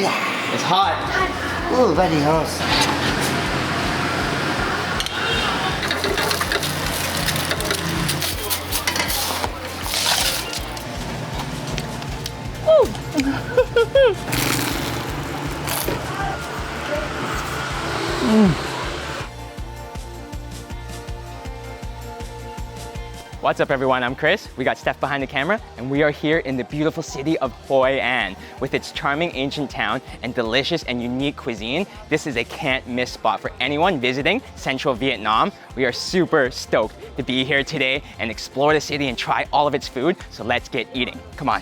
It's hot. Oh, very hot. What's up everyone, I'm Chris. We got Steph behind the camera and we are here in the beautiful city of Hoi An. With its charming ancient town and delicious and unique cuisine, this is a can't miss spot for anyone visiting central Vietnam. We are super stoked to be here today and explore the city and try all of its food, so let's get eating. Come on.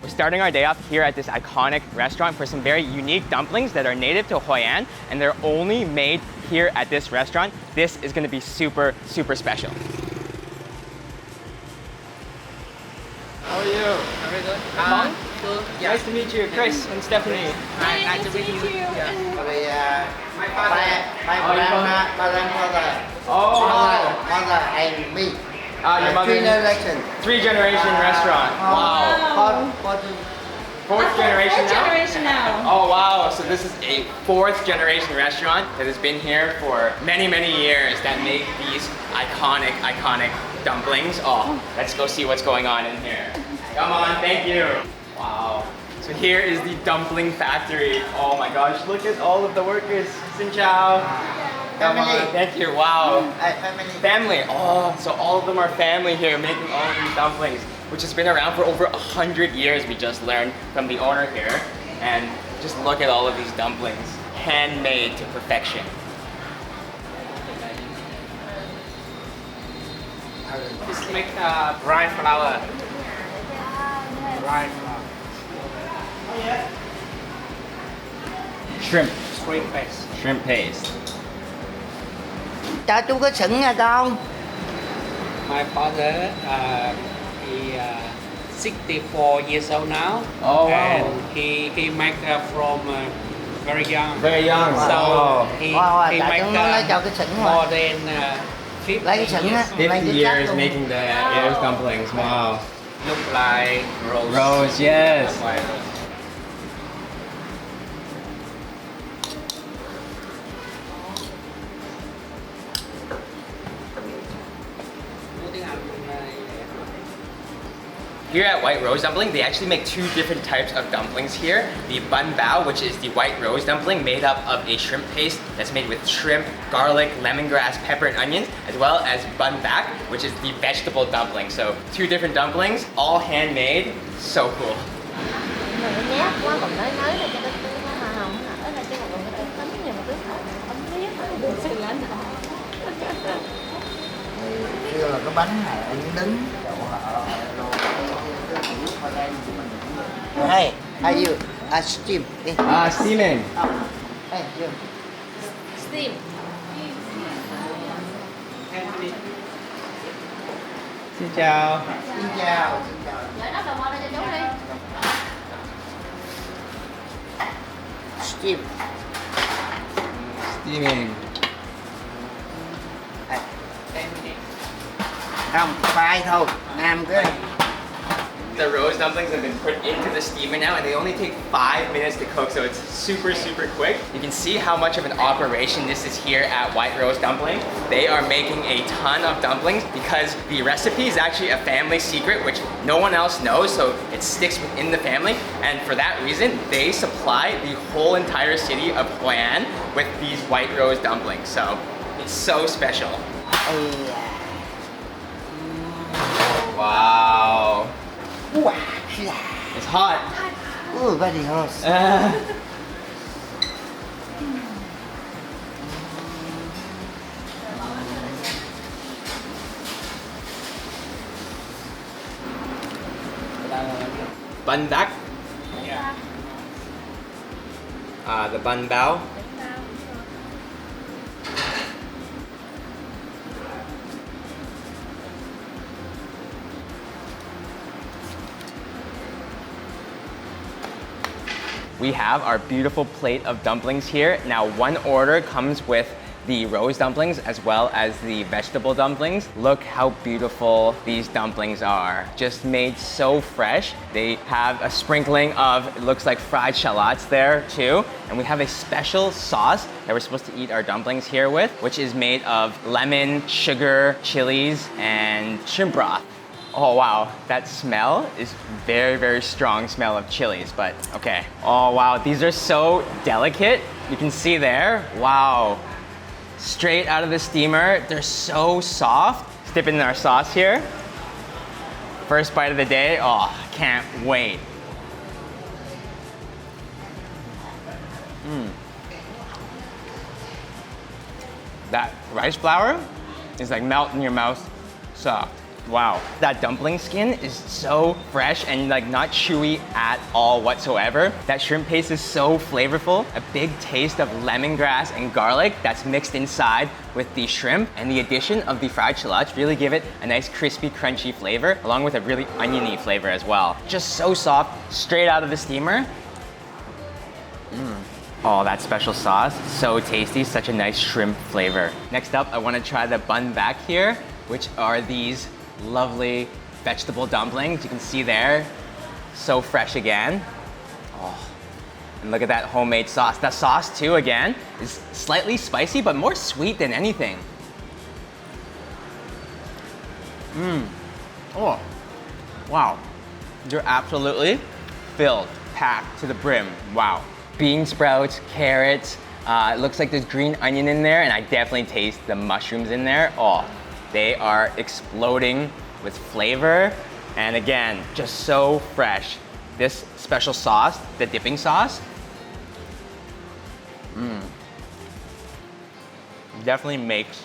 We're starting our day off here at this iconic restaurant for some very unique dumplings that are native to Hoi An, and they're only made here at this restaurant. This is gonna be super, super special. How are you? Very good. Good. Yeah. Nice to meet you, Chris and Stephanie. Nice to meet you. Yeah. My grandmother, Oh, mother and me. your mother. Generation. Three-generation restaurant. Wow. Fourth generation now? Generation now. Oh wow, so this is a fourth generation restaurant that has been here for many, many years that make these iconic dumplings. Oh, let's go see what's going on in here. Come on, thank you. Wow. So here is the dumpling factory. Oh my gosh, look at all of the workers. Xin chào. Come on, thank you, wow. Family, oh, so all of them are family here making all of these dumplings, which has been around for over 100 years, we just learned from the owner here. And just look at all of these dumplings, handmade to perfection. This make dry flour. Dry flour. Shrimp, Shrimp paste. shrimp paste. Cho chú có sửng nha con. My father, he 64 years old now. Oh, wow. And he make from very young. Very young. So he Tại make chúng nó lấy cho cái sửng mà. more than 50 Lấy cái sửng á. years. 50 years making those dumplings, wow. Look like rose. Rose, yes. White rose. Here at White Rose Dumpling, they actually make two different types of dumplings here. The bun bao, which is the white rose dumpling made up of a shrimp paste that's made with shrimp, garlic, lemongrass, pepper, and onions, as well as bun bak, which is the vegetable dumpling. So two different dumplings, all handmade, so cool. Mà nó nhát quá còn nói là cho nó hoa hồng hả? Đó là cái một người ta tắm nhưng mà cứ ấm liếc được sự lãnh đạo. Kêu là cái bánh này anh đứng chỗ họ rồi. Hey, how you? Steam. Steaming. Hey, you. Steam. Xin chào. Xin chào. Để nó đồng qua đây cho chú đi. Steam. Steaming. Không, phai thôi. Nam cái. The rose dumplings have been put into the steamer now and they only take 5 minutes to cook, so it's super, super quick. You can see how much of an operation this is here at White Rose Dumpling. They are making a ton of dumplings because the recipe is actually a family secret which no one else knows, so it sticks within the family, and for that reason they supply the whole entire city of Hoi An with these White Rose dumplings, so it's so special. Wow. It's hot. Oh, very hot. Bun bak. Yeah. The bun bao. We have our beautiful plate of dumplings here. Now, one order comes with the rose dumplings as well as the vegetable dumplings. Look how beautiful these dumplings are. Just made so fresh. They have a sprinkling of, it looks like fried shallots there too. And we have a special sauce that we're supposed to eat our dumplings here with, which is made of lemon, sugar, chilies, and shrimp broth. Oh wow, that smell is very, very strong smell of chilies, but okay. Oh wow, these are so delicate. You can see there, wow. Straight out of the steamer, they're so soft. Let's dip it in our sauce here. First bite of the day, oh, can't wait. That rice flour is like melt in your mouth, soft. Wow, that dumpling skin is so fresh and like not chewy at all whatsoever. That shrimp paste is so flavorful. A big taste of lemongrass and garlic that's mixed inside with the shrimp, and the addition of the fried shallots really give it a nice crispy, crunchy flavor, along with a really oniony flavor as well. Just so soft, straight out of the steamer. Oh, that special sauce, so tasty, such a nice shrimp flavor. Next up, I wanna try the bun back here, which are these lovely vegetable dumplings. You can see there, so fresh again. Oh, and look at that homemade sauce. That sauce too, again, is slightly spicy, but more sweet than anything. Oh, wow. They're absolutely filled, packed to the brim, wow. Bean sprouts, carrots, it looks like there's green onion in there, and I definitely taste the mushrooms in there. Oh, they are exploding with flavor, and again, just so fresh. This special sauce, the dipping sauce, definitely makes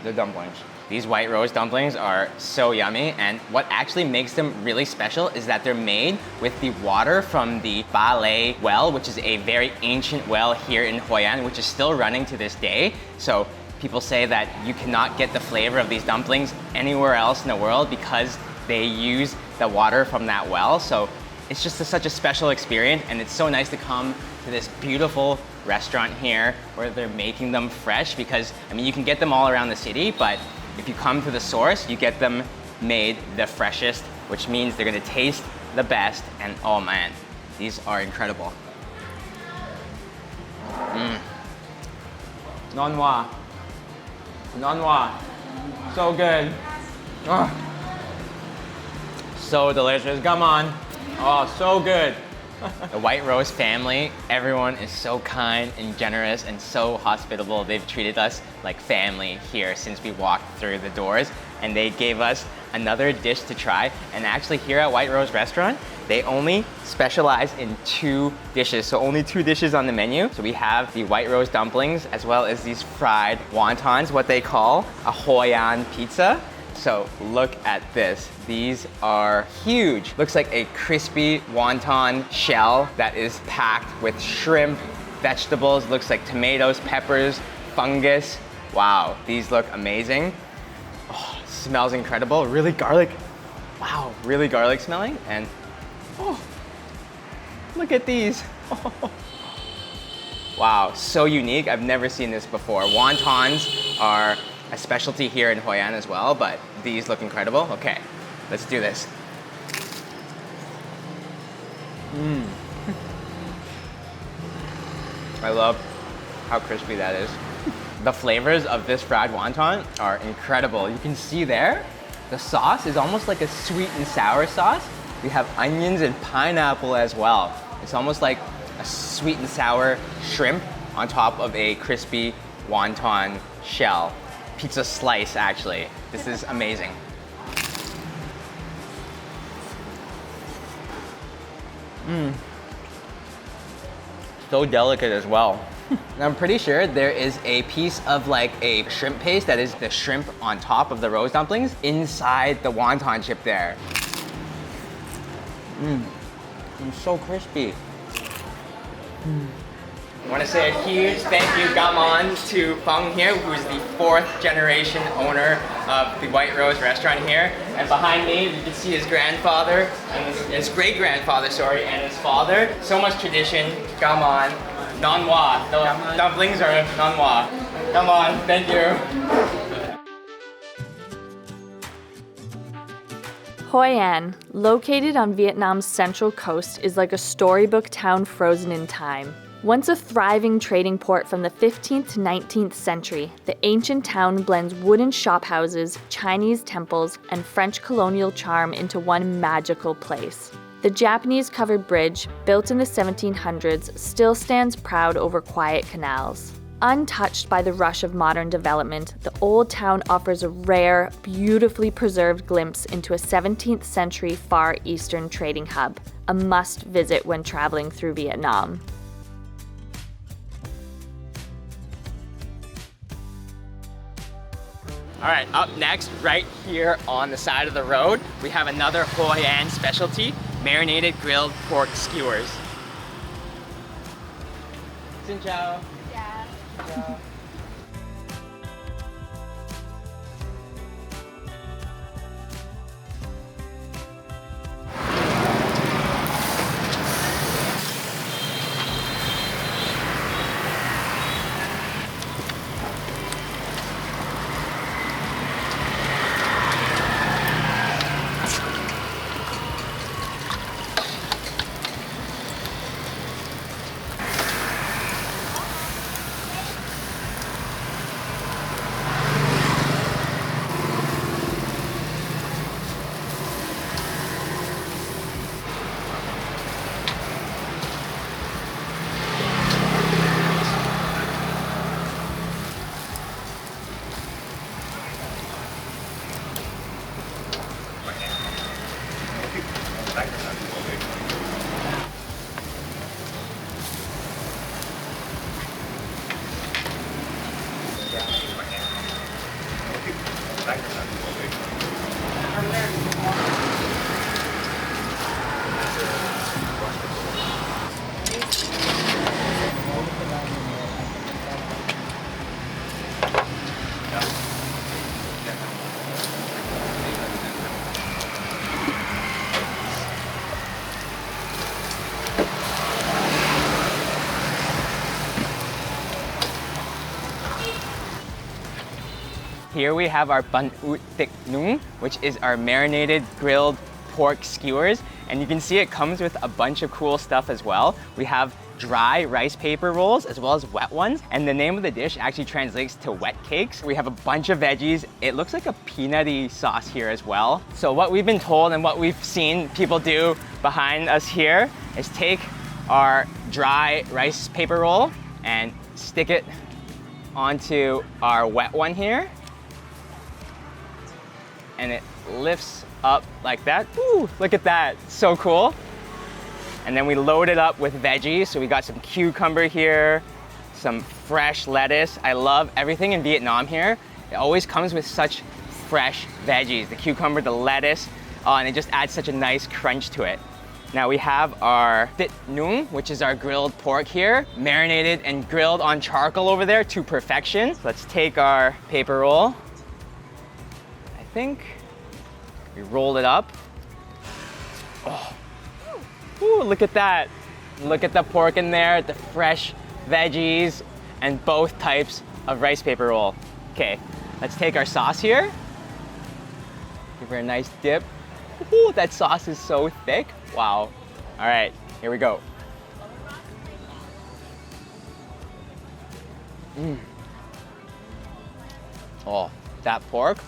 the dumplings. These white rose dumplings are so yummy, and what actually makes them really special is that they're made with the water from the Ba Lei well, which is a very ancient well here in Hoi An, which is still running to this day. So people say that you cannot get the flavor of these dumplings anywhere else in the world because they use the water from that well. So it's just such a special experience, and it's so nice to come to this beautiful restaurant here where they're making them fresh, because I mean, you can get them all around the city, but if you come to the source, you get them made the freshest, which means they're gonna taste the best, and oh man, these are incredible. Non Hoa. Non Hoa. So good. Oh. So delicious. Come on. Oh, so good. The White Rose family, everyone is so kind and generous and so hospitable. They've treated us like family here since we walked through the doors, and they gave us another dish to try. And actually here at White Rose Restaurant, they only specialize in 2 dishes, so only 2 dishes on the menu. So we have the White Rose dumplings as well as these fried wontons, what they call a Hoi An pizza. So look at this. These are huge. Looks like a crispy wonton shell that is packed with shrimp, vegetables, looks like tomatoes, peppers, fungus. Wow, these look amazing. Oh, smells incredible. Really garlic. Wow, really garlic smelling. And oh, look at these. Wow, so unique. I've never seen this before. Wontons are a specialty here in Hoi An as well, but these look incredible. Okay, let's do this. I love how crispy that is. The flavors of this fried wonton are incredible. You can see there, the sauce is almost like a sweet and sour sauce. We have onions and pineapple as well. It's almost like a sweet and sour shrimp on top of a crispy wonton shell. Pizza slice, actually. This is amazing. So delicate as well. And I'm pretty sure there is a piece of like a shrimp paste that is the shrimp on top of the rose dumplings inside the wonton chip there. It's so crispy. I want to say a huge thank you, Gamon, to Feng here, who's the 4th generation owner of the White Rose restaurant here. And behind me, you can see his grandfather, and his great-grandfather, sorry, and his father. So much tradition, Gamon, non-Hoa. The dumplings are non-Hoa. Come on, thank you. Hoi An, located on Vietnam's central coast, is like a storybook town frozen in time. Once a thriving trading port from the 15th to 19th century, the ancient town blends wooden shophouses, Chinese temples, and French colonial charm into one magical place. The Japanese-covered bridge, built in the 1700s, still stands proud over quiet canals. Untouched by the rush of modern development, the old town offers a rare, beautifully preserved glimpse into a 17th century Far Eastern trading hub, a must-visit when traveling through Vietnam. All right, up next, right here on the side of the road, we have another Hoi An specialty, marinated grilled pork skewers. Xin chào. Ciao. Here we have our bun ut thik nung, which is our marinated grilled pork skewers. And you can see it comes with a bunch of cool stuff as well. We have dry rice paper rolls as well as wet ones. And the name of the dish actually translates to wet cakes. We have a bunch of veggies. It looks like a peanutty sauce here as well. So what we've been told and what we've seen people do behind us here is take our dry rice paper roll and stick it onto our wet one here. And it lifts up like that. Ooh, look at that, so cool. And then we load it up with veggies. So we got some cucumber here, some fresh lettuce. I love everything in Vietnam here. It always comes with such fresh veggies, the cucumber, the lettuce, and it just adds such a nice crunch to it. Now we have our thit nung, which is our grilled pork here, marinated and grilled on charcoal over there to perfection. So let's take our paper roll. I think we roll it up. Oh, ooh, look at that. Look at the pork in there, the fresh veggies, and both types of rice paper roll. Okay, let's take our sauce here. Give her a nice dip. Ooh, that sauce is so thick. Wow. All right, here we go. Oh, that pork.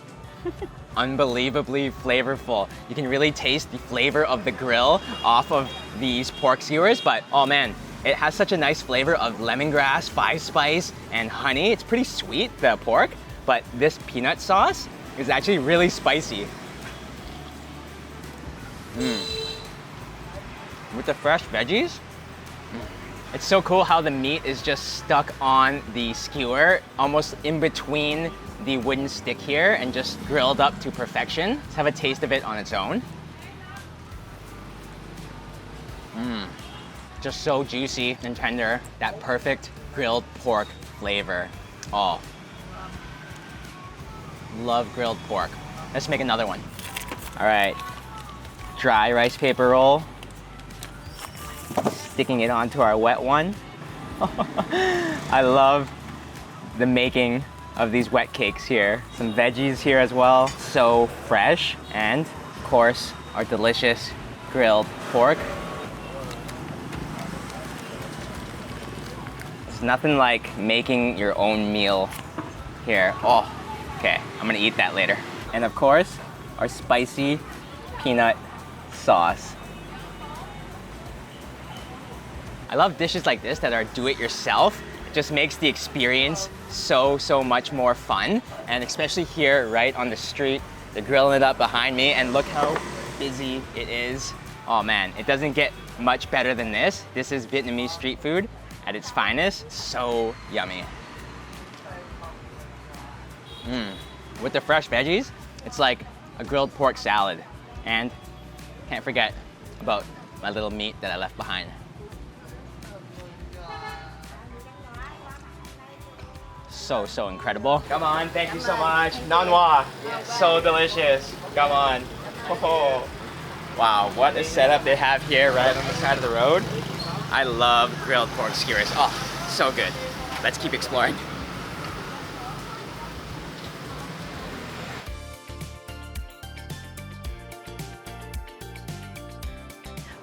Unbelievably flavorful. You can really taste the flavor of the grill off of these pork skewers, but oh man, it has such a nice flavor of lemongrass, five spice, and honey. It's pretty sweet, the pork, but this peanut sauce is actually really spicy. With the fresh veggies, it's so cool how the meat is just stuck on the skewer, almost in between the wooden stick here and just grilled up to perfection. Let's have a taste of it on its own. Just so juicy and tender. That perfect grilled pork flavor. Oh, love grilled pork. Let's make another one. All right, dry rice paper roll. Sticking it onto our wet one. I love the making of these wet cakes here. Some veggies here as well, so fresh. And of course, our delicious grilled pork. It's nothing like making your own meal here. Oh, okay, I'm gonna eat that later. And of course, our spicy peanut sauce. I love dishes like this that are do-it-yourself. It just makes the experience so much more fun. And especially here, right on the street, they're grilling it up behind me, and look how busy it is. Oh man, it doesn't get much better than this. This is Vietnamese street food at its finest. So yummy. With the fresh veggies, it's like a grilled pork salad. And can't forget about my little meat that I left behind. So incredible. Come on, thank you so much. Nan Hoa, so delicious. Come on. Oh, wow, what a setup they have here right on the side of the road. I love grilled pork skewers. Oh, so good. Let's keep exploring.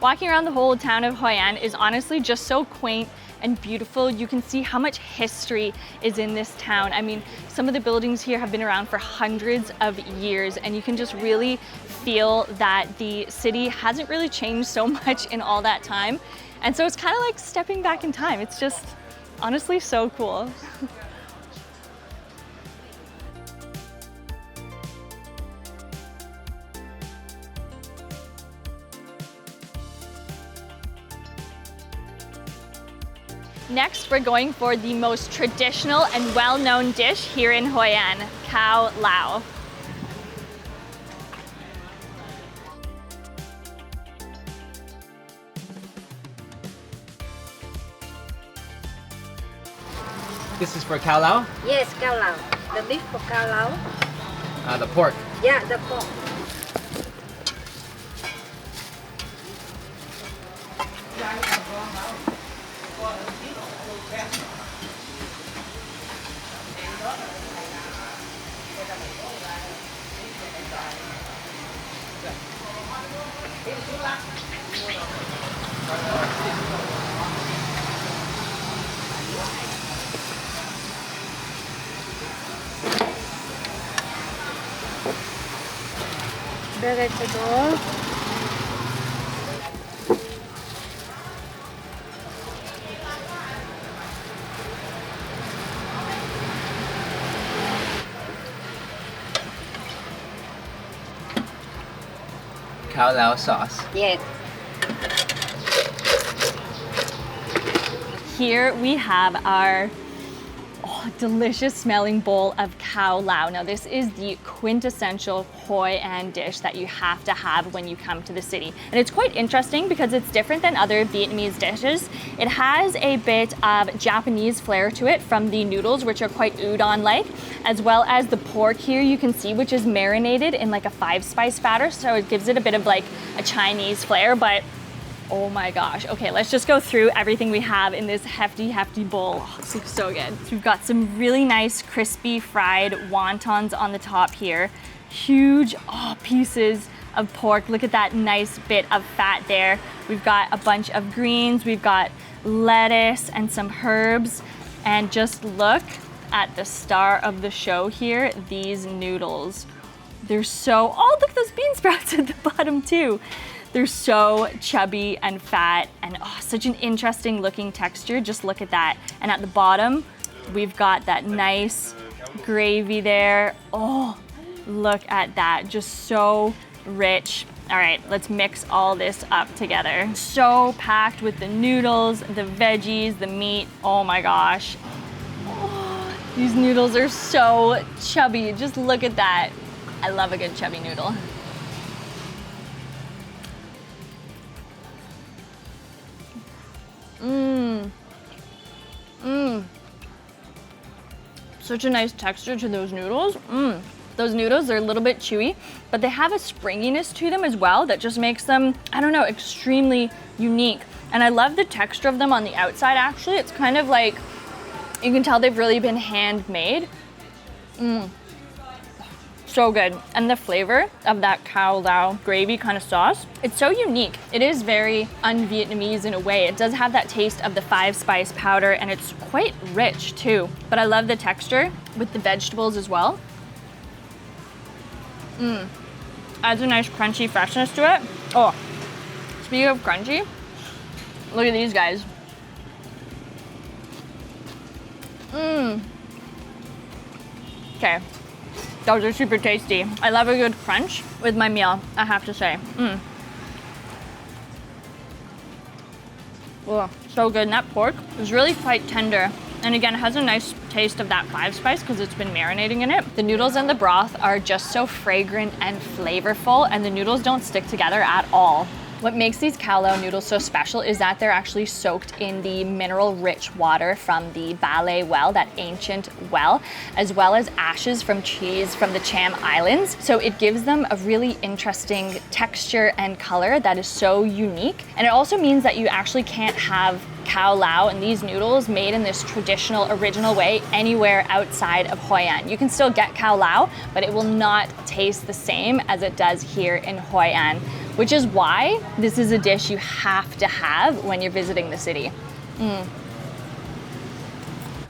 Walking around the whole town of Hoi An is honestly just so quaint and beautiful. You can see how much history is in this town. I mean, some of the buildings here have been around for hundreds of years, and you can just really feel that the city hasn't really changed so much in all that time. And so it's kind of like stepping back in time. It's just honestly so cool. Next, we're going for the most traditional and well-known dish here in Hoi An, khao lao. This is for khao lao? Yes, khao lao. The beef for khao lao. The pork. Yeah, the pork. Vegetable. Khao lao sauce. Yes. Here we have our delicious smelling bowl of khao lao. Now this is the quintessential Hoi An dish that you have to have when you come to the city. And it's quite interesting because it's different than other Vietnamese dishes. It has a bit of Japanese flair to it from the noodles, which are quite udon-like, as well as the pork here you can see, which is marinated in like a 5-spice batter. So it gives it a bit of like a Chinese flair, but oh my gosh. Okay, let's just go through everything we have in this hefty bowl. Oh, this looks so good. So we've got some really nice crispy fried wontons on the top here. Huge pieces of pork. Look at that nice bit of fat there. We've got a bunch of greens. We've got lettuce and some herbs. And just look at the star of the show here, these noodles. They're so, look at those bean sprouts at the bottom too. They're so chubby and fat and such an interesting looking texture. Just look at that. And at the bottom, we've got that nice gravy there. Oh, look at that. Just so rich. All right, let's mix all this up together. So packed with the noodles, the veggies, the meat. Oh my gosh. Oh, these noodles are so chubby. Just look at that. I love a good chubby noodle. Such a nice texture to those noodles. Those noodles are a little bit chewy, but they have a springiness to them as well that just makes them, I don't know, extremely unique. And I love the texture of them on the outside actually. It's kind of like You can tell they've really been handmade. So good. And the flavor of that khao lao gravy kind of sauce, it's so unique. It is very un-Vietnamese in a way. It does have that taste of the 5-spice powder and it's quite rich too. But I love the texture with the vegetables as well. Adds a nice crunchy freshness to it. Oh, speaking of crunchy, look at these guys. Okay. Those are super tasty. I love a good crunch with my meal, I have to say. Oh, so good. And that pork is really quite tender. And again, it has a nice taste of that 5-spice because it's been marinating in it. The noodles and the broth are just so fragrant and flavorful, and the noodles don't stick together at all. What makes these khao lao noodles so special is that they're actually soaked in the mineral-rich water from the Ba Lê well, that ancient well, as well as ashes from trees from the Cham Islands. So it gives them a really interesting texture and color that is so unique. And it also means that you actually can't have khao lao and these noodles made in this traditional, original way anywhere outside of Hoi An. You can still get khao lao, but it will not taste the same as it does here in Hoi An, which is why this is a dish you have to have when you're visiting the city.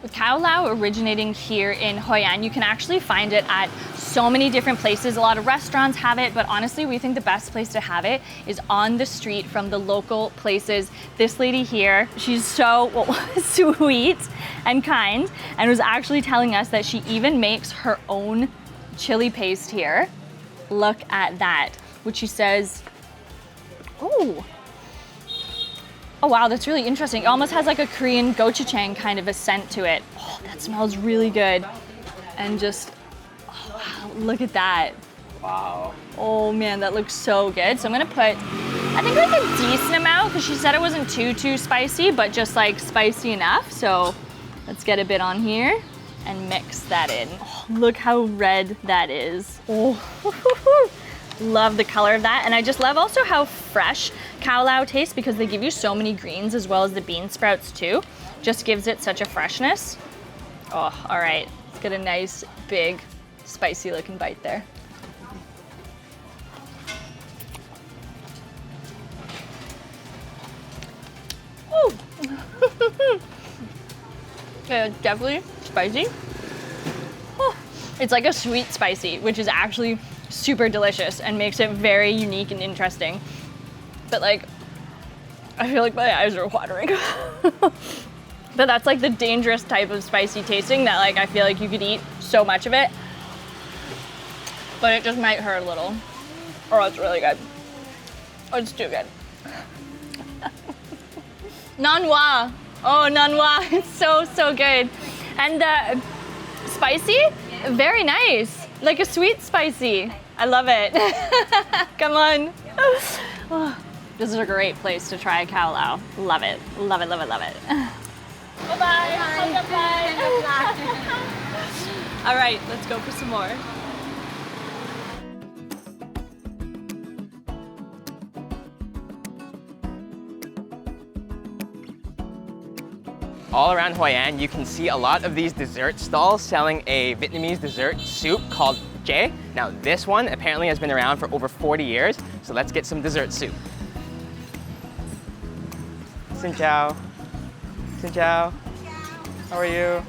With khao lao originating here in Hoi An, you can actually find it at so many different places. A lot of restaurants have it, but honestly, we think the best place to have it is on the street from the local places. This lady here, she's so sweet and kind, and was actually telling us that she even makes her own chili paste here. Look at that, which she says, oh wow, that's really interesting. It almost has like a Korean gochujang kind of a scent to it. Oh, that smells really good. And just, oh wow, look at that. Wow. Oh man, that looks so good. So I'm gonna put, I think like a decent amount, because she said it wasn't too spicy, but just like spicy enough. So let's get a bit on here and mix that in. Oh, look how red that is. Oh. Love the color of that. And I just love also how fresh khao lao tastes, because they give you so many greens as well as the bean sprouts too. Just gives it such a freshness. Oh, all right. Let's get a nice, big, spicy looking bite there. Ooh. Yeah, it's definitely spicy. Oh, it's like a sweet spicy, which is actually super delicious and makes it very unique and interesting. But like, I feel like my eyes are watering. But that's like the dangerous type of spicy tasting that like I feel like you could eat so much of it, but it just might hurt a little. Oh, it's really good. Oh, it's too good. Nan Hoa. Oh, Nan Hoa. It's so good. And the spicy, very nice. Like a sweet spicy. I love it. Come on. Oh, this is a great place to try khao lao. Love it. Love it, love it, love it. Bye-bye. Bye-bye. All right, let's go for some more. All around Hoi An, you can see a lot of these dessert stalls selling a Vietnamese dessert soup called Jay. Now this one apparently has been around for over 40 years, so let's get some dessert soup. Xin chào. Xin chào. How are you?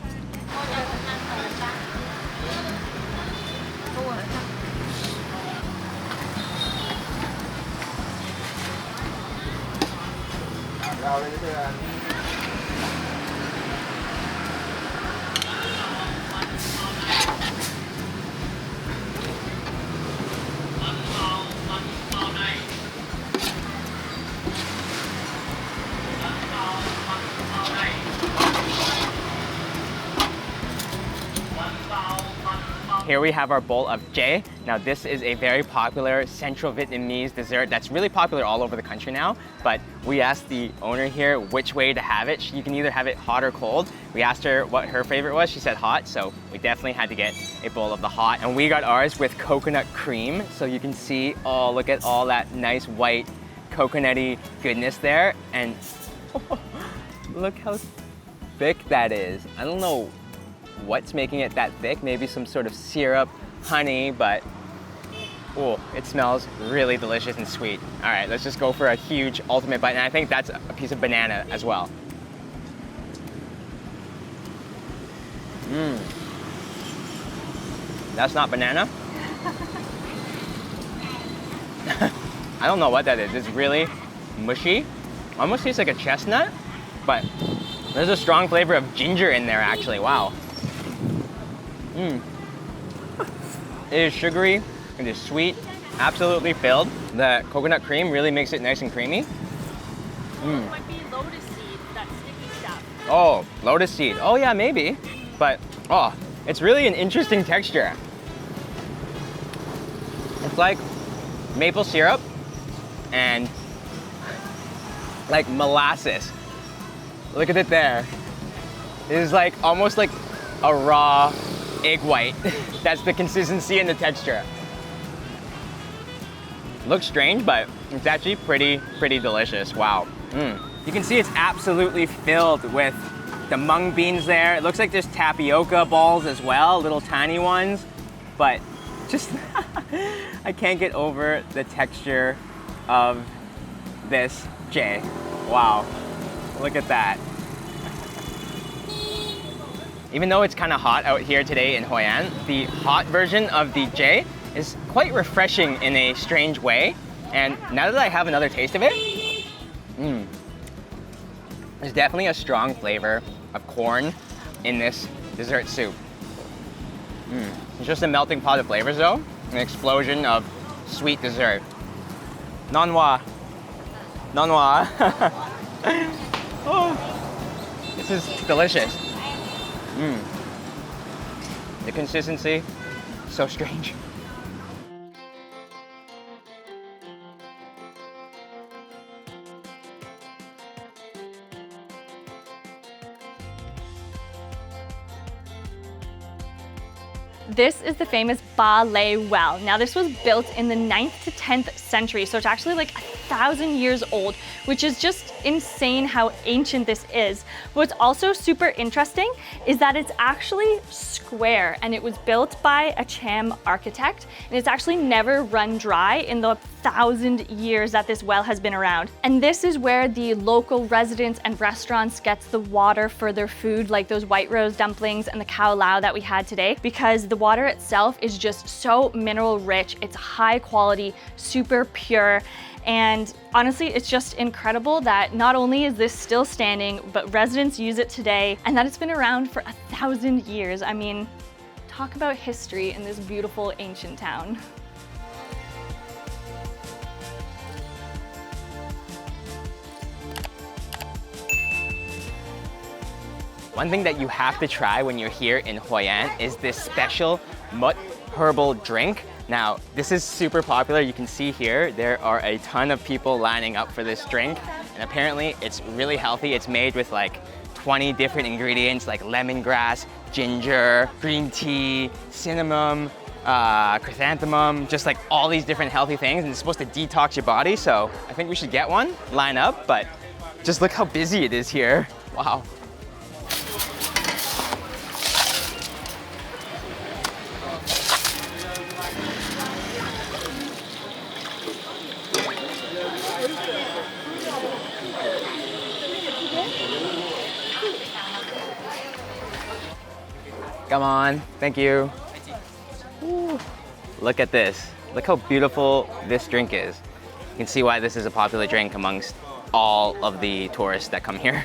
Here we have our bowl of Jay. Now this is a very popular Central Vietnamese dessert that's really popular all over the country now, but we asked the owner here which way to have it. You can either have it hot or cold. We asked her what her favorite was. She said hot, so we definitely had to get a bowl of the hot. And we got ours with coconut cream. So you can see, oh, look at all that nice white coconutty goodness there. And look how thick that is. I don't know what's making it that thick. Maybe some sort of syrup, honey, but oh, it smells really delicious and sweet. All right, let's just go for a huge ultimate bite. And I think that's a piece of banana as well. That's not banana. I don't know what that is. It's really mushy. Almost tastes like a chestnut, but there's a strong flavor of ginger in there actually. Wow. It is sugary, it is sweet, absolutely filled. The coconut cream really makes it nice and creamy. Might be lotus seed, that sticky stuff. Oh, lotus seed. Oh yeah, maybe. But, oh, it's really an interesting texture. It's like maple syrup and like molasses. Look at it there. It is like almost like a raw egg white. That's the consistency and the texture. Looks strange, but it's actually pretty delicious. Wow. You can see it's absolutely filled with the mung beans there. It looks like there's tapioca balls as well, little tiny ones, but just I can't get over the texture of this J. Wow, look at that. Even though it's kind of hot out here today in Hoi An, the hot version of the J is quite refreshing in a strange way. And now that I have another taste of it, there's definitely a strong flavor of corn in this dessert soup. It's just a melting pot of flavors though, an explosion of sweet dessert. Non Hoa. Non Hoa. Oh, this is delicious. The consistency, so strange. This is the famous Ba Lay Well. Now this was built in the 9th to 10th century, so it's actually like 1,000 years old, which is just insane how ancient this is. What's also super interesting is that it's actually square and it was built by a Cham architect, and it's actually never run dry in the 1,000 years that this well has been around. And this is where the local residents and restaurants gets the water for their food, like those white rose dumplings and the khao lao that we had today, because the water itself is just so mineral rich. It's high quality, super pure. And honestly, it's just incredible that not only is this still standing, but residents use it today, and that it's been around for 1,000 years. I mean, talk about history in this beautiful ancient town. One thing that you have to try when you're here in Hoi An is this special mut herbal drink. Now, this is super popular. You can see here, there are a ton of people lining up for this drink. And apparently it's really healthy. It's made with like 20 different ingredients like lemongrass, ginger, green tea, cinnamon, chrysanthemum, just like all these different healthy things. And it's supposed to detox your body. So I think we should get one, line up, but just look how busy it is here. Wow. Come on, thank you. Ooh. Look at this. Look how beautiful this drink is. You can see why this is a popular drink amongst all of the tourists that come here.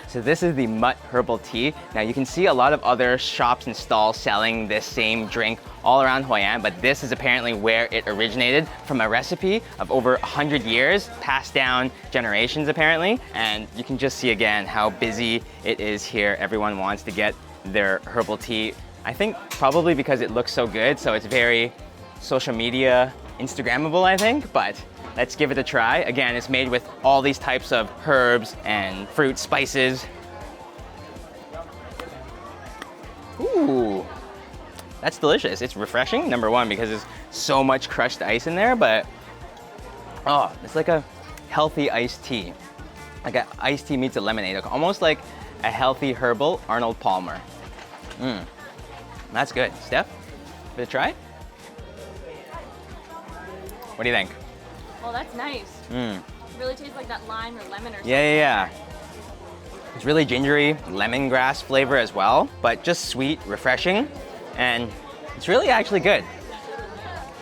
So this is the Mut herbal tea. Now you can see a lot of other shops and stalls selling this same drink all around Hoi An, but this is apparently where it originated, from a recipe of over 100 years, passed down generations apparently. And you can just see again how busy it is here. Everyone wants to get their herbal tea. I think probably because it looks so good, so it's very social media Instagrammable, I think, but let's give it a try. Again, it's made with all these types of herbs and fruit, spices. Ooh, that's delicious. It's refreshing, number one, because there's so much crushed ice in there, but oh, it's like a healthy iced tea. Like an iced tea meets a lemonade, almost like a healthy herbal Arnold Palmer. That's good. Steph, bit of try? What do you think? Well, that's nice. Really tastes like that lime or lemon or something. Yeah. It's really gingery, lemongrass flavor as well, but just sweet, refreshing, and it's really actually good.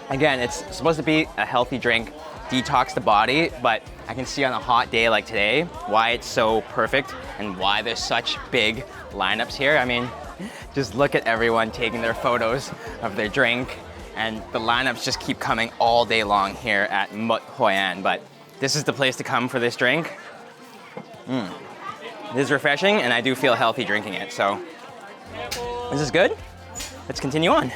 Again, it's supposed to be a healthy drink, detox the body, but I can see on a hot day like today why it's so perfect and why there's such big lineups here. I mean, just look at everyone taking their photos of their drink, and the lineups just keep coming all day long here at Mut Hoi An, but this is the place to come for this drink. It is refreshing, and I do feel healthy drinking it, so this is good. Let's continue on.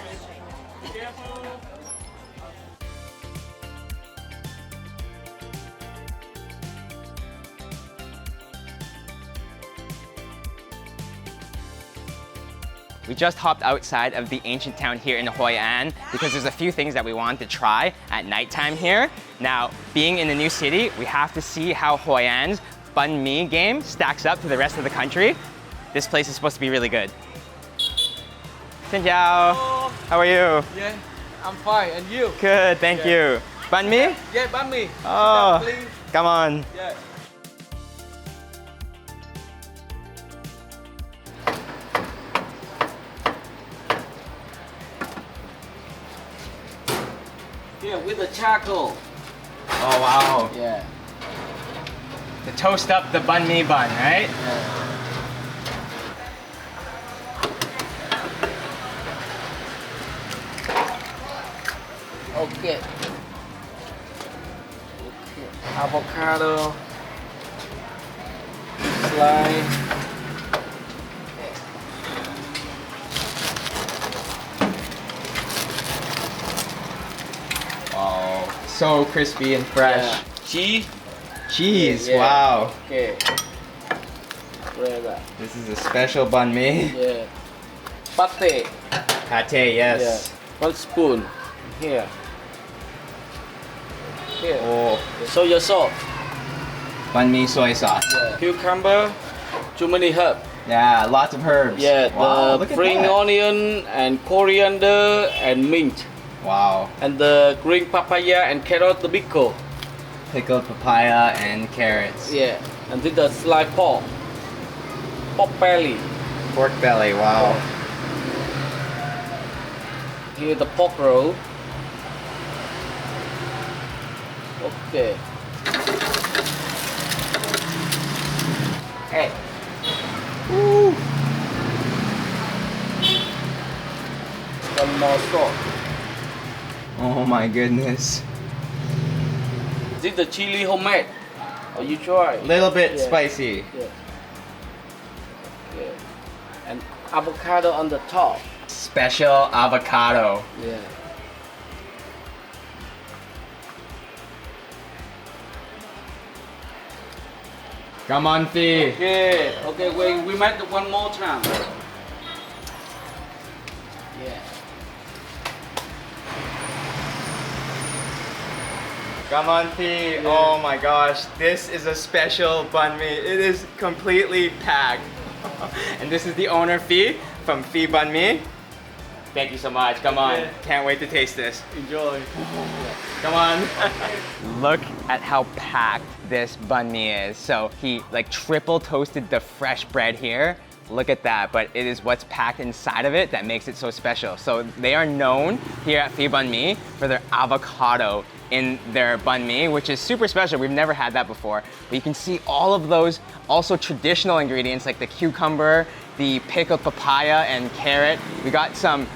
We just hopped outside of the ancient town here in Hoi An because there's a few things that we want to try at nighttime here. Now, being in the new city, we have to see how Hoi An's banh mi game stacks up to the rest of the country. This place is supposed to be really good. Xin chào. Hello. How are you? Yeah, I'm fine. And you? Good, thank you. Banh mi? Yeah, banh mi. Oh, Sit down, please. come on. Yeah. Here with the charcoal. Oh, wow. Yeah. To toast up the banh mi bun, right? Okay. Avocado. Slice. Wow, so crispy and fresh. Yeah. Cheese. Cheese, Yeah. wow. Okay. Whatever. This is a special banh mi. Yeah. Pate. Pate, yes. Yeah. 1 spoon. Here. Here. Oh, Soya sauce. banh mi soy sauce. Yeah. Cucumber. Too many herbs. Yeah, lots of herbs. Yeah. Wow, The look at spring that. onion and coriander and mint. Wow. And the green papaya and carrot the pickle. Pickled papaya and carrots. Yeah. And this the sliced pork. Pork belly. Pork belly, wow. Here the pork roll. Okay. Hey. One more sauce. Oh my goodness. This is the chili homemade. Oh, you try. Little bit Yeah. spicy. Yeah. Yeah. And avocado on the top. Special avocado. Yeah. Come on, Phi. Okay. Okay. We make it one more time. Yeah. Come on, Phi. Oh my gosh, this is a special banh mi. It is completely packed. And this is the owner, Phi, from Phi Banh Mi. Thank you so much. Come on. Yeah. Can't wait to taste this. Enjoy. Come on. Look at how packed this banh mi is. So he like triple toasted the fresh bread here. Look at that, but it is what's packed inside of it that makes it so special. So they are known here at Phi Banh Mi for their avocado in their banh mi, which is super special. We've never had that before. But you can see all of those also traditional ingredients like the cucumber, the pickled papaya and carrot. We got some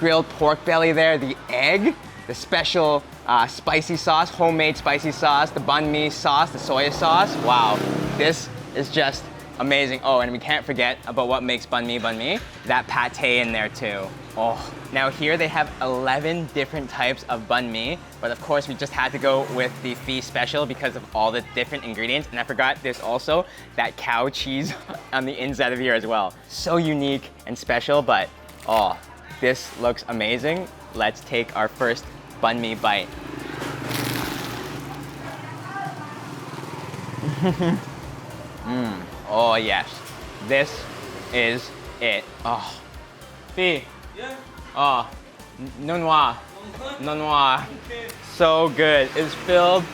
grilled pork belly there, the egg, the special spicy sauce, homemade spicy sauce, the banh mi sauce, the soya sauce. Wow, this is just amazing. Oh, and we can't forget about what makes banh mi, that pate in there too. Oh, now here they have 11 different types of banh mi, but of course we just had to go with the Phi special because of all the different ingredients. And I forgot there's also that cow cheese on the inside of here as well. So unique and special, but oh, this looks amazing. Let's take our first banh mi bite. Oh yes, This is it. Oh, Phi. Yeah. Oh, Nonwa. Nonwa. So good. It's filled.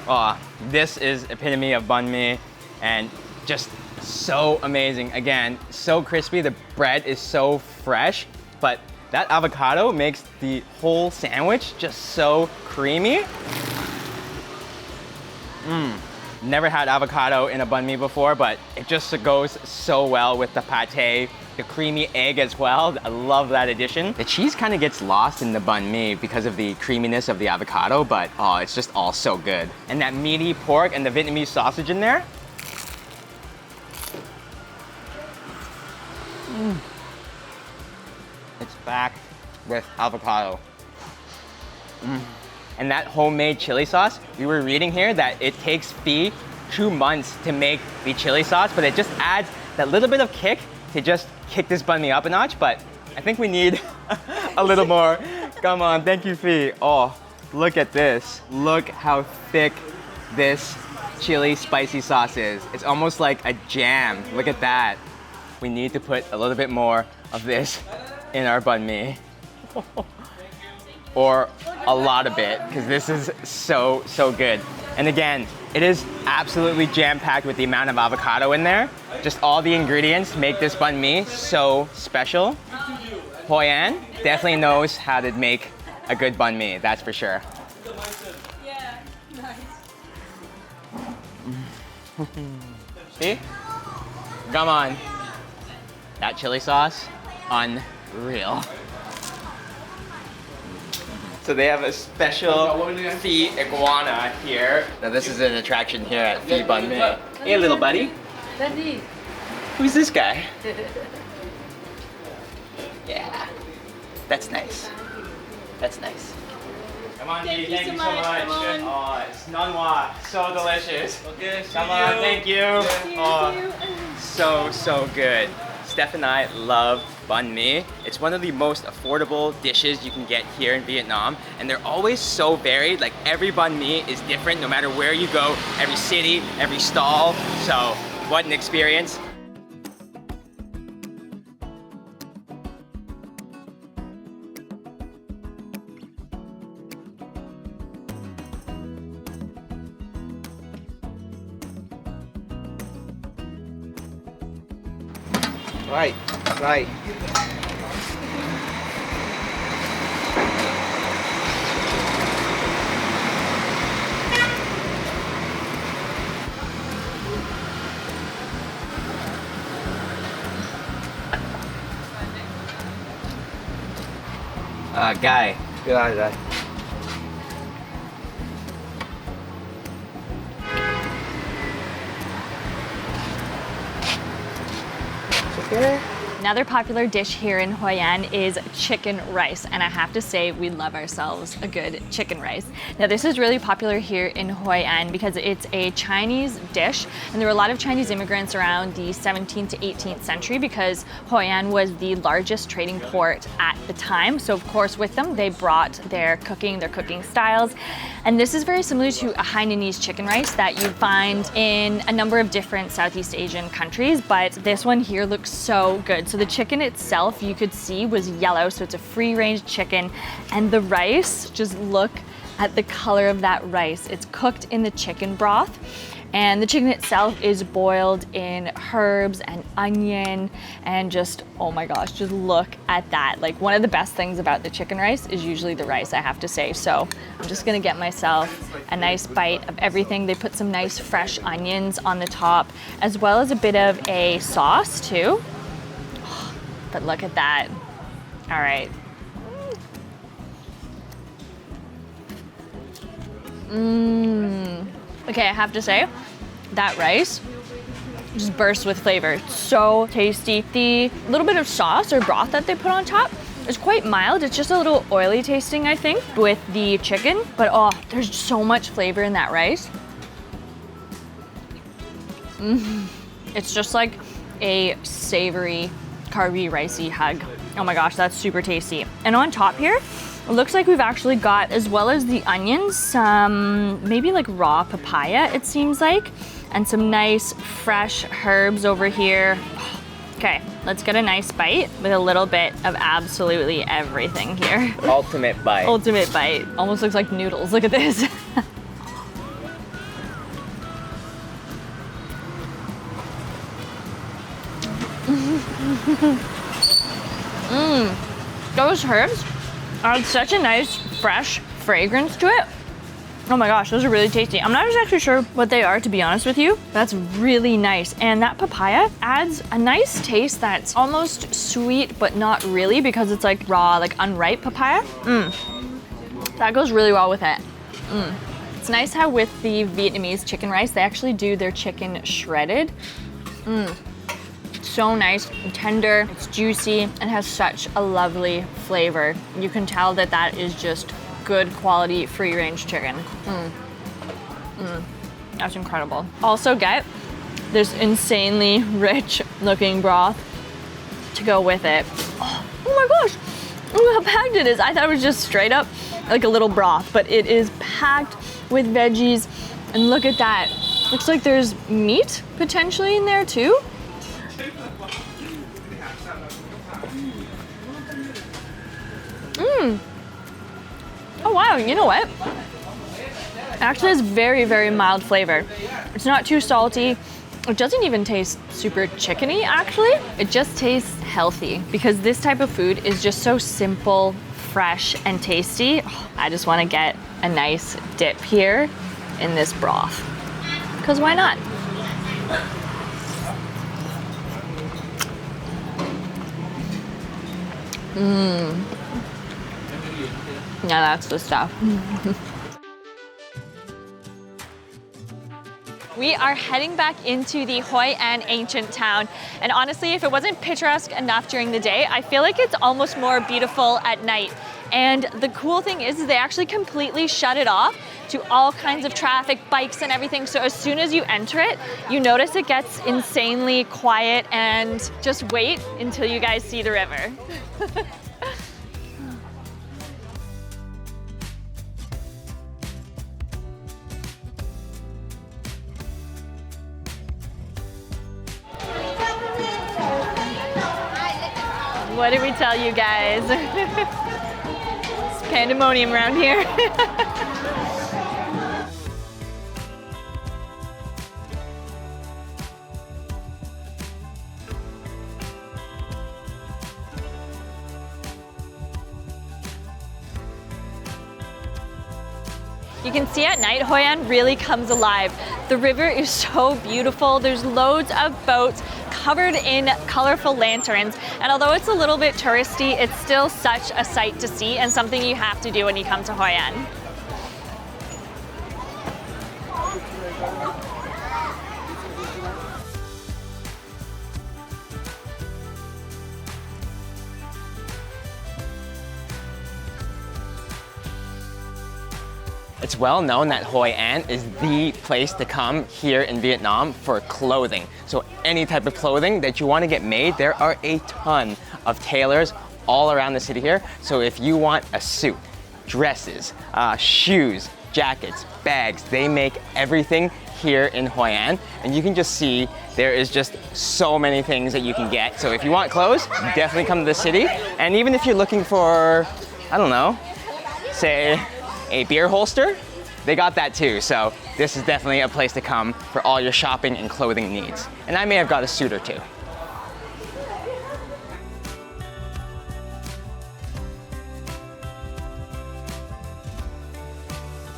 Oh, this is epitome of banh mi and just so amazing. Again, so crispy. The bread is so fresh, but that avocado makes the whole sandwich just so creamy. Never had avocado in a banh mi before, but it just goes so well with the pate, the creamy egg as well. I love that addition. The cheese kind of gets lost in the banh mi because of the creaminess of the avocado, but oh, it's just all so good. And that meaty pork and the Vietnamese sausage in there. It's back with avocado. And that homemade chili sauce, we were reading here that it takes Phi 2 months to make the chili sauce, but it just adds that little bit of kick to just kick this banh mi up a notch, but I think we need a little more. Come on, thank you, Phi. Oh, look at this. Look how thick this chili spicy sauce is. It's almost like a jam. Look at that. We need to put a little bit more of this in our banh mi. Or a lot of it, because this is so, so good. And again, it is absolutely jam-packed with the amount of avocado in there. Just all the ingredients make this banh mi so special. Hoi An definitely knows how to make a good banh mi, that's for sure. Yeah, nice. See? Come on. That chili sauce, unreal. So they have a special Phi iguana here. Now this is an attraction here at Phi Banh Mi. Hey little buddy. Daddy. Who's this guy? Yeah. That's nice. That's nice. Come on, Phi, thank you so much. Oh, it's Nonwa. So delicious. Okay, see Come you. on, thank you. Oh, so, so good. Steph and I love banh mi. It's one of the most affordable dishes you can get here in Vietnam, and they're always so varied. Like every banh mi is different no matter where you go, every city, every stall. So what an experience. Right, right. Guy. Rồi, rồi. Okay. Another popular dish here in Hoi An is chicken rice, and I have to say we love ourselves a good chicken rice. Now this is really popular here in Hoi An because it's a Chinese dish, and there were a lot of Chinese immigrants around the 17th to 18th century because Hoi An was the largest trading port at the time. So of course with them they brought their cooking styles, and this is very similar to a Hainanese chicken rice that you find in a number of different Southeast Asian countries, but this one here looks so good. So the chicken itself, you could see, was yellow, so it's a free-range chicken. And the rice, just look at the color of that rice. It's cooked in the chicken broth. And the chicken itself is boiled in herbs and onion and just, oh my gosh, just look at that. Like one of the best things about the chicken rice is usually the rice, I have to say. So I'm just gonna get myself a nice bite of everything. They put some nice fresh onions on the top, as well as a bit of a sauce too. But look at that. All right. Okay, I have to say, that rice just bursts with flavor. It's so tasty. The little bit of sauce or broth that they put on top is quite mild. It's just a little oily tasting, I think, with the chicken. But oh, there's so much flavor in that rice. It's just like a savory, curry, ricey hug. Oh my gosh, that's super tasty. And on top here, it looks like we've actually got, as well as the onions, some maybe like raw papaya, it seems like. and some nice fresh herbs over here. Okay, let's get a nice bite with a little bit of absolutely everything here. Ultimate bite. Ultimate bite. Almost looks like noodles. Look at this. Those herbs add such a nice, fresh fragrance to it. Oh my gosh, those are really tasty. I'm not exactly sure what they are, to be honest with you. That's really nice. And that papaya adds a nice taste that's almost sweet, but not really, because it's like raw, like unripe papaya. That goes really well with it. It's nice how with the Vietnamese chicken rice, they actually do their chicken shredded. So nice and tender, it's juicy, and has such a lovely flavor. You can tell that that is just good quality free-range chicken. That's incredible. Also get this insanely rich looking broth to go with it. Oh my gosh, look how packed it is. I thought it was just straight up like a little broth, but it is packed with veggies. And look at that. Looks like there's meat potentially in there too. Oh wow, you know what? It actually has very, very mild flavor. It's not too salty. It doesn't even taste super chickeny, actually. It just tastes healthy because this type of food is just so simple, fresh, and tasty. Oh, I just want to get a nice dip here in this broth. Because why not? Yeah, that's the stuff. We are heading back into the Hoi An ancient town. And honestly, if it wasn't picturesque enough during the day, I feel like it's almost more beautiful at night. And the cool thing is they actually completely shut it off to all kinds of traffic, bikes and everything. So as soon as you enter it, you notice it gets insanely quiet, and just wait until you guys see the river. What did we tell you guys? It's pandemonium around here. You can see at night, Hoi An really comes alive. The river is so beautiful. There's loads of boats covered in colorful lanterns. And although it's a little bit touristy, it's still such a sight to see and something you have to do when you come to Hoi An. It's well known that Hoi An is the place to come here in Vietnam for clothing. So any type of clothing that you want to get made, there are a ton of tailors all around the city here. So if you want a suit, dresses, shoes, jackets, bags, they make everything here in Hoi An. And you can just see there is just so many things that you can get. So if you want clothes, definitely come to the city. And even if you're looking for, I don't know, say, a beer holster, they got that too. So this is definitely a place to come for all your shopping and clothing needs. And I may have got a suit or two.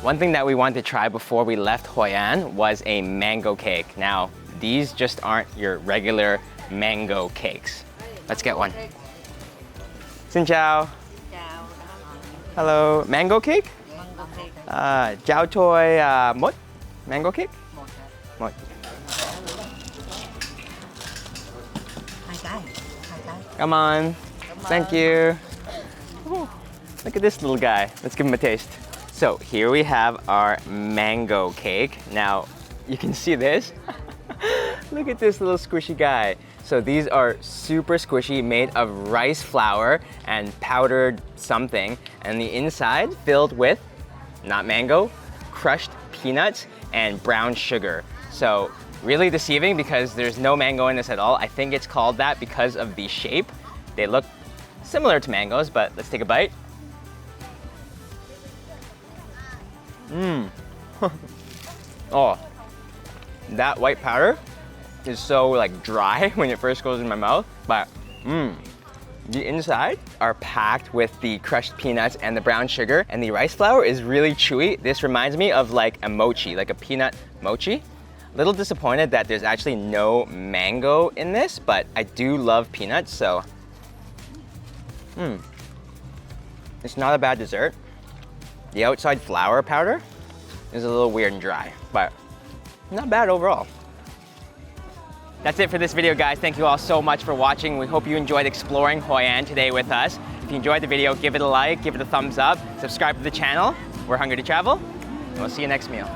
One thing that we wanted to try before we left Hoi An was a mango cake. Now, these just aren't your regular mango cakes. Let's get one. Xin chào. Hello, mango cake? Chào tôi một mango cake. Một. Come on. Thank you. Ooh, look at this little guy. Let's give him a taste. So here we have our mango cake. Now you can see this. Look at this little squishy guy. So these are super squishy, made of rice flour and powdered something, and the inside filled with, not mango, crushed peanuts and brown sugar. So really deceiving because there's no mango in this at all. I think it's called that because of the shape. They look similar to mangoes, but let's take a bite. Oh, that white powder is so like dry when it first goes in my mouth, but the inside are packed with the crushed peanuts and the brown sugar, and the rice flour is really chewy. This reminds me of like a mochi, like a peanut mochi. A little disappointed that there's actually no mango in this, but I do love peanuts, so it's not a bad dessert. The outside flour powder is a little weird and dry, but not bad overall. That's it for this video, guys. Thank you all so much for watching. We hope you enjoyed exploring Hoi An today with us. If you enjoyed the video, give it a like, give it a thumbs up, subscribe to the channel. We're hungry to travel, and we'll see you next meal.